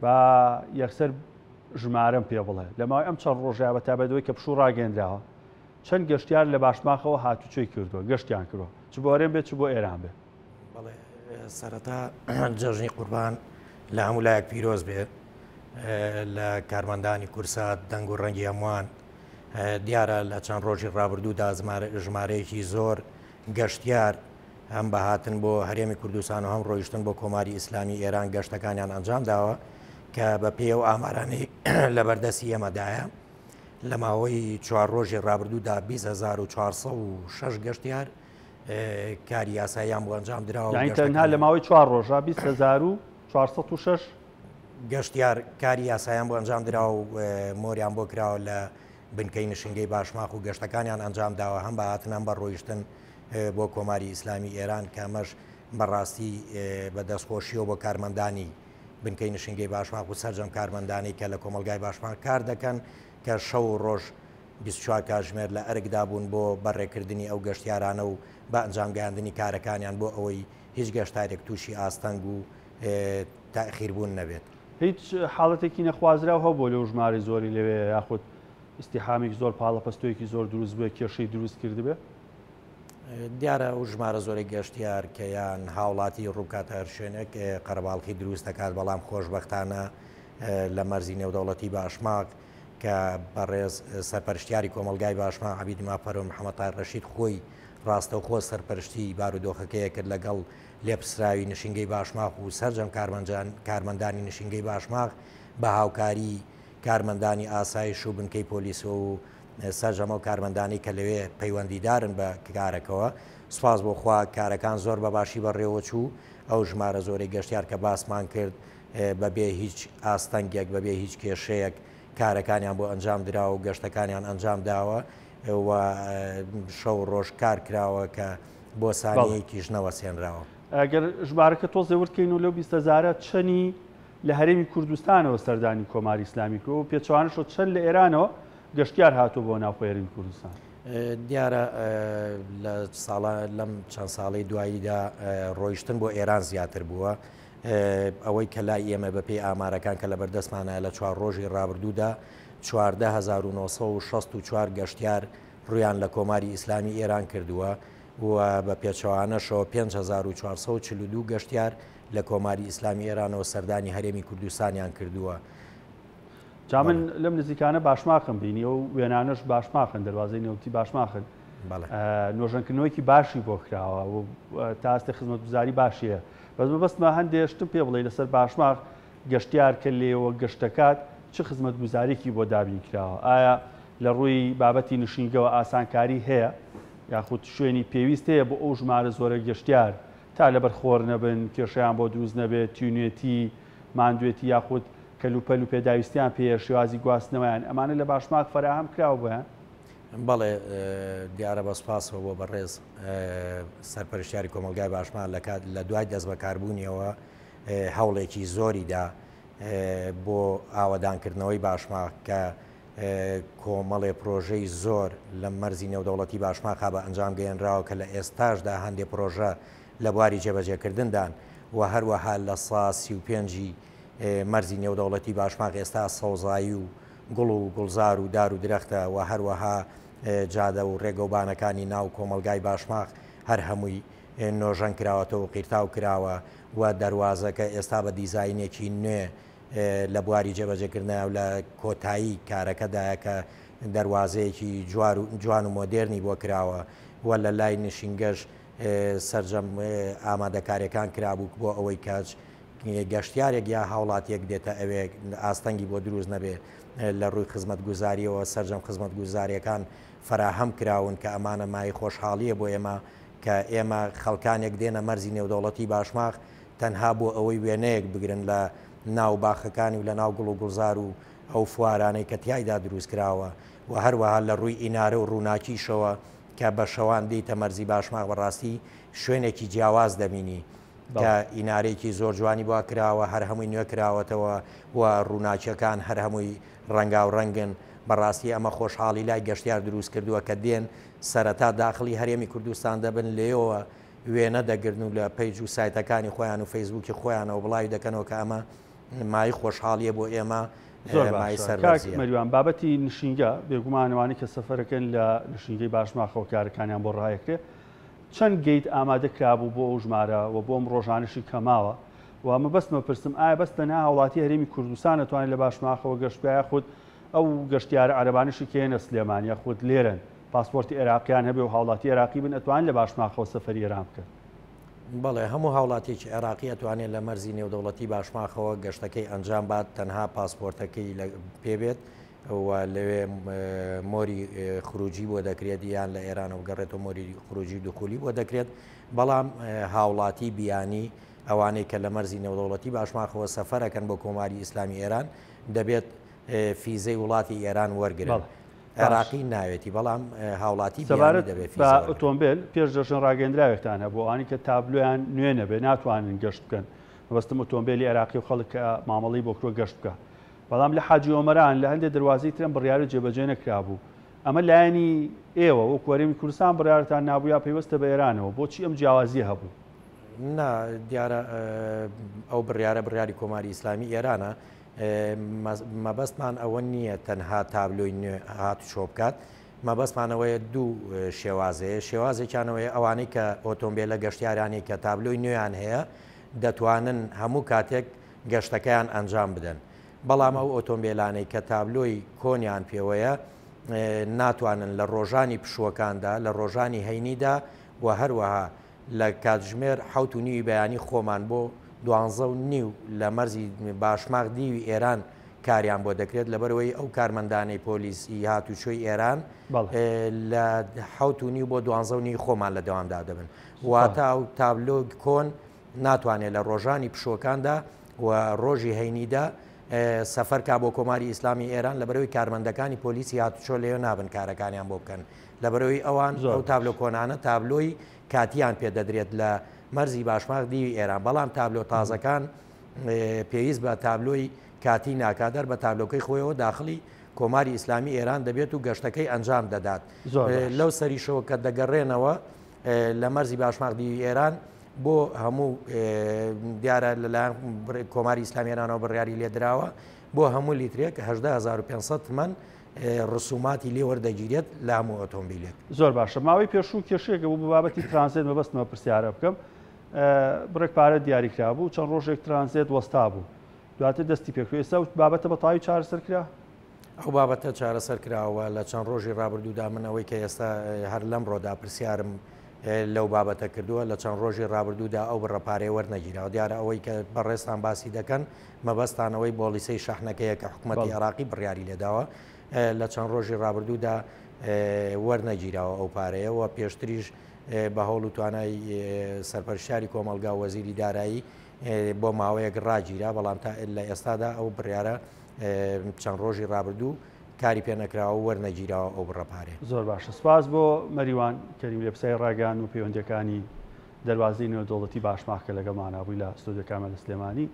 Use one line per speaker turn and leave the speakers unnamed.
بە یەکسەر ژمارەم پێ بڵێ لەماوەی ئەم چەند ڕۆژە بە تایبەتەوەی کە پشوو ڕاگەندراوە چەند گەشتیار لە باشماخەوە هاتوچۆی کردووە گەشتیان کردووە چ بۆ ئەرێن بێت چ بۆ ئێران بێت.
بەڵێ سەرەتا جەژنی قوربان لە هەموو لایەک پیرۆز بێ لە کارمەندانی کورسات دەنگ و ڕەنگی هەمووان دیارە لە چەند ڕۆژی ڕابردوودا ژمارەیەکی زۆر گەشتیار هەم بەهاتن بۆ هەرێمی کوردستان و هەم ڕۆیشتن بۆ کۆماری ئیسلامی ئێران گەشتەکانیان ئەنجام داوە کە بە پێ و ئامارانەی لە بەردەستی ئێمەدایە لە ماوەی 4 ڕۆژی ڕابردوودا 2406 گەشتیار کاری یاساییان بۆ ئەنجام درراوە
تەنها لە ماوەی 4 ڕۆژە 2406
گەشتیار کاری یاساییان بۆ ئەنجام درراوە و مۆریان بۆ کراوە لە بنکەی نشنگەی باشماخ و گەشتەکانیان ئەنجام داوە هەم بەهاتنان بە ڕۆیشتن بۆ کۆماری ئیسلامی ئێران کامەش بەڕاستی بە دەستخۆشیەوە بۆ کارمەندانی بنکەی نشنگەی باشماخ و سەررجەم کارمەندانی کە لە کۆمەلگای باشماخ کار دەکەن کە شەو و ڕۆژ 24 کاتژمێر لە ئەرکدا بوون بۆ بەڕێکردنی ئەو گەشتیارانە و بە ئەنجامگەاندنی کارەکانیان بۆ ئەوەی هیچ گەشتارێک تووشی ئاستەنگ و تاخیربوون نەبێت.
هیچ حاڵەتێکی نەخوازراو هەو بۆ لەو ژمارە زۆری لەوێ یاخود ئیسیحامێک زۆر پاڵەپەستۆیەکی زۆر دروست بووە کێشەی دروست کردبێ.
دیارە ئەو ژمارە زۆری گەشتیار کە یان هاوڵاتی ڕووکاتە هەر شوێنێک قەرەباڵقی دروست دەکات بەڵام خۆشبەختانە لە مەرزی نێودەوڵەتی باشماق کە بەڕێز سەرپەرشتیاری کۆمەلگای باشماق عەبید مافەر و محەممەد تاهیر ڕەشید خۆی ڕاستەوخۆ سەرپەرشتی بارودۆخەکەیە کرد لەگەڵ لێپسراوی نشنگەی باشماق و سەررجەم کارمەندانی نشنگەی باشماق بە هاوکاری کارمەندانی ئاسایش و بنکەی پۆلیس و سەررجەمە و کارمەندانی کە لەوێ پەیوەندیدارن بە کارەکەەوە سوپاس بۆ خوا کارەکان زۆر بە باشی بەڕێوە چوو ئەو ژمارە زۆری گەشتیار کە باسمان کرد بەبێ هیچ ئاستەنگێک بەبێ هیچ کێشەیەک کارەکانیان بۆ ئەنجام درا و گەشتەکانیان ئەنجام داوە شەو ڕۆژ کار کراوە کە بۆ سانەیەکیش نەوەسێنراوە.
ئەگەر ژمارەکە تۆزێ وردکەین و لەو 20,000 چەنی لە هەرێمی کوردستانەوە سەردانی کۆماری ئیسلامی کرد و پێچوانەشەوە چەند لە ئێرانەوە گەشتیار هاتووە بۆ ناوخۆی هەرێمی کوردستان.
دیارە لەم چەند ساڵی دواییدا ڕۆیشتن بۆ ئێران زیاتر بووە ئەوەی کە لای ئێمە بەپێی ئامارەکان کە لە بەردەستمانە لە 4 ڕۆژی ڕابردوودا 14964 گەشتیار ڕویان لە کۆماری ئیسلامی ئێران کردووە و بە پێچەوانەشەوە 5442 گەشتیار لە کۆماری ئیسلامی ئێرانەوە سەردانی هەرێمی کوردستانیان کردووە.
جا من لەم نزیکانە باشماخم بینی و وێنانش باشماخن دەواازەی نێوتی باشماخن نۆژەنکردنەوەیکی باشی بۆ کراوە و تا ئەستی خزمەتگوزاری باشیە بەس بەستمە هەندێشتم پێ بڵێ لەسەر باشماخ گەشتیار کە لێەوە گەشتەکات چه خزمەتگوزارێکی بۆ دابین کراوە ئایا لە ڕووی بابەتی نشینگەوە ئاسانکاری هەیە یاخود شوێنی پێویست هەیە بۆ ئەو ژمارە زۆرە گەشتیار تا لەبەر خۆر نەبن کێشەیان بۆ دروست نەبێت تیونێتی ماندوێتی یاخود کەلوپەل و پێداویستیان پێ شێوازی گواستنەوەیان ئەمانە لە باشماک فراهم کراوە بۆیان.
بەڵێ دیارە بەسپاسەوە بۆ بەڕێز سەرپەرشتیاری کۆمەلگای باشمان لە دوای دەست بەکاربوونیەوە هەوڵێکی زۆریدا بۆ ئاوەدانکردنەوەی باشماک کە کۆمەڵێ پرۆژەی زۆر لە مەرزی نێودەوڵەتی باشماقا بە ئەنجام گەیەنراوە کە لە ئێستاشدا هەندێک پرۆژە لە بواری جێبەجێکردندان و هەروەها لە سا 35 مەرزی نێودەوڵەتی باشماق ئێستا سەوزایی و گوڵ و گوڵزار و دار و درەختە و هەروەها جادە و ڕێگەوبانەکانی ناو کۆمەلگای باشماق هەر هەمووی نۆژەن کراوەتەوە و قیرتاو کراوە و دەواازەکە ئێستا بە دیزاینێکی نوێ لە بواری جێبەجێکردنەوە و لە کۆتایی کارەکەدایە کە دەواازەیەکی جوان و مۆدێرنی بۆ کراوە و لە لای نشینگەش سەررجەم ئامادەکاریەکان کرابوو بۆ ئەوەی کاچ گەشتیارێک یا هاوڵاتیەک دێتە ئەوێ ئاستەنگی بۆ دروست نەبێ لە ڕووی خزمەتگوزاریەوە سەررجەم خزمەتگوزاریەکان فراهەم کراون کە ئەمانە مای خۆشحاڵیە بۆ ئێمە کە ئێمە خەڵکانێک دێنە مەرزی نێودەوڵەتی باشماق تەنها بۆ ئەوەی وێنەیەک بگرن لە ناو باخەکانی و لە ناو گوڵ و گوڵزار و ئەو فوارانەی کە تایدا دروست کراوە و هەروەها لە ڕووی ئینارە و ڕووناکیشەوە کە بە شەوان دیتە مەرزی باشماق بەڕاستی شوێنێکی جیاواز دەبینی کە ئینارێکی زۆر جوانی بۆ کراوە هەر هەمووی نوێ کراوەتەوە و ڕووناچیەکان هەر هەمووی ڕەنگا و ڕەنگن بەڕاستی ئەمە خۆشحاڵی لای گەشتیار دروست کردووە کە دێن سەرەتا داخلی هەرێمی کوردستان دەبن لێەوە وێنە دەگرن و لە پەیج و سایتەکانی خۆیان و فەیسبووکی خۆیانەوە بڵاوی دەکەنەوە کە ئەمە مای خۆشحاڵیە بۆ ئێمە مای
سەربازی مەریوان بابەتی نشینگە بێگومانەوانی کە سەفەرەکەن لە نشینگەی باشماخەوە کارەکانیان بۆ ڕایەکرێ چەند گەیت ئامادە کرابوو بۆ ئەو ژمارە و بۆ ئەم ڕۆژانشی کەماوە و مەبەستمە پرسم ئایا بەس تەنها هاوڵاتی هەرێمی کوردستان دەتوانێت لە باشماخەوە گەشتیایە خودت ئەو گەشتیارە عەرەبانیشی کێنە سلێمانیا خودت لێرن پاسپۆرتی عێراقییان هەبێ و هاوڵاتی عێراقی بن ئەتوان لە باشماخەوە سەفەری ئێران بکەن
بەڵێ هەموو هاوڵاتێکی عێراقی ئەتوانێت لە مەرزی نێودەوڵەتی باشماخەوە گەشتەکەی ئەنجام بات تەنها پاسپۆرتەکەی پێبێت و لەوێ مۆری خروجی بۆ دەکرێت یان لە ئێرانەوە گەڕێتەوە مۆری خروجی دوخولی بۆ دەکرێت بەڵام هاوڵاتی بیانی ئەوانەی کە لە مەرزی نێودەوڵەتی باشماخەوە سەفەرەکەن بۆ کۆماری ئیسلامی ئێران دەبێت فیزەی وڵاتی ئێران وەرگرن عێراقی ناوێتی بەڵام هاوڵاتی
دەبێت ئۆتۆمبیل پێش دەژن ڕاگەندراوێکتان هەبوو ئەوانی کە تابلۆیان نوێ نەبێ ناتوانن گەشت بکەن مەبەستم ئۆتۆمبیلی عێراقی و خەڵک کە مامەڵی بۆ کرۆ گەشت بکە بەڵام لە حاجی ئۆمەران لە هەندێک دەواازی ترم بڕیارە جێبەجێ نەکرابوو ئەمە لایەنی ئێوە وەک وەرێمی کوردستان بڕیارتان نابوو یا پێوەستە بە ئێرانەوە بۆچی ئەم جیاوازی هەبوو
دیارە ئەو بڕیاری کۆماری ئیسلامی ئێرانە مەبەستمان ئەوە نییە تەنها تابلۆی هات شۆ بکات مەبەستمانەوەیە دوو شێوازەیە شێوازێکیانەوەی ئەوانەی کە ئۆتۆمبیلە گەشتیارانی کە تابلۆی نوێیان هەیە دەتوانن هەموو کاتێک گەشتەکەیان ئەنجام بدەن بەڵام ئەو ئۆتۆمبیلانەی کە تابلۆی کۆنیان پێوەیە ناتوانن لە ڕۆژانی پشووەکاندا لە ڕۆژانی هەینیدا و هەروەها لە کاتژمێر 7:30 بەیانی خۆمان بۆ 12:30 لە مەرزی باشماغ دیوی ئێران کاریان بۆ دەکرێت لەبەرەوەی ئەو کارمەندانەی پۆلیسی هاتوچۆی ئێران لە 7:30 بۆ 12:30 خۆمان لە دەوامدا دەبن واتە ئەو تابلۆ کۆن ناتوانێت لە ڕۆژانی پشوەکاندا و ڕۆژی هەینیدا سەفەرکا بۆ کۆماری ئیسلامی ئێران لەبەرەوەی کارمەندەکانی پۆلیسی هاتوچۆ لێو نابن کارەکانیان بۆ بکەن لەبەرەوەی ئەوان ئەو تابلۆ کۆنانە تابلۆی کاتیان پێدەدرێت لە مەرزی باشماغ دیوی ئێران بەڵام تابلۆ تازەکان پێویست بە تابلۆی کاتی ناکادەر بە تابلۆکەی خۆیەوە داخلی کۆماری ئیسلامی ئێران دەبێت و گەشتەکەی ئەنجام دەدات لەو سەریشەوە کە دەگەڕێنەوە لە مەرزی باشماغ دیوی ئێران بۆ هەموو دیارە لەلایەن کۆماری ئیسلامی ئێرانەوە بڕیاری لێدراوە بۆ هەموو لیترێک 18500 تمەن ڕسوماتی لێ وەردەگیرێت لە هەموو ئۆتۆمبیلێک
زۆر باشە ماوەی پێشوو کێشەیەکە بوو بە بابەتی ترانزیت مەبەستمە پرسیارە بکەم بڕێک پارە دیاریکرا بوو چەند ڕۆژێک ترانزیت وەستا بوو دواتر دەستی پێکرێت ئێستا بابەتە بەتاوی چارەسەر کرا
ئەو بابەتە چارەسەر کراوە لە چەند ڕۆژی ڕابردوودا منەوەی کە ئێستا هەر لەم ڕۆدا پرسیارم لەو بابەتە کردووە لە چەند ڕۆژی ڕابردوودا ئەو بڕەپارەی وەرنەگیراوە دیارە ئەوەی کە بەڕێستان باسی دەکەن مەبەستانەوەی بۆلیسەی شەحنەکەیە کە حکوومەتی عێراقی بڕیاری لێداوە لە چەند ڕۆژی ڕابردوودا وەرنەگیراوە ئەو پارەیە و پێشتریش بە هەوڵ و توانای سەرپەرشتیاری کۆمەلگا و وەزیری دارایی بۆ ماوەیەک ڕاگیرا بەڵام تا لە ئێستادا ئەو بڕیارە چەند ڕۆژی ڕابردوو کاری پێ نەکراوە وەرنەگیراوە ئەو بڕەپارێ
زۆر باشە سپاس بۆ مەریوان کەریم لێبسای ڕاگەیان و پەیوەندیەکانی دەواازەی نێودەوڵەتی باشماخ کە لەگەڵمانابووی لە ستۆدیۆ کامەرە سلێمانی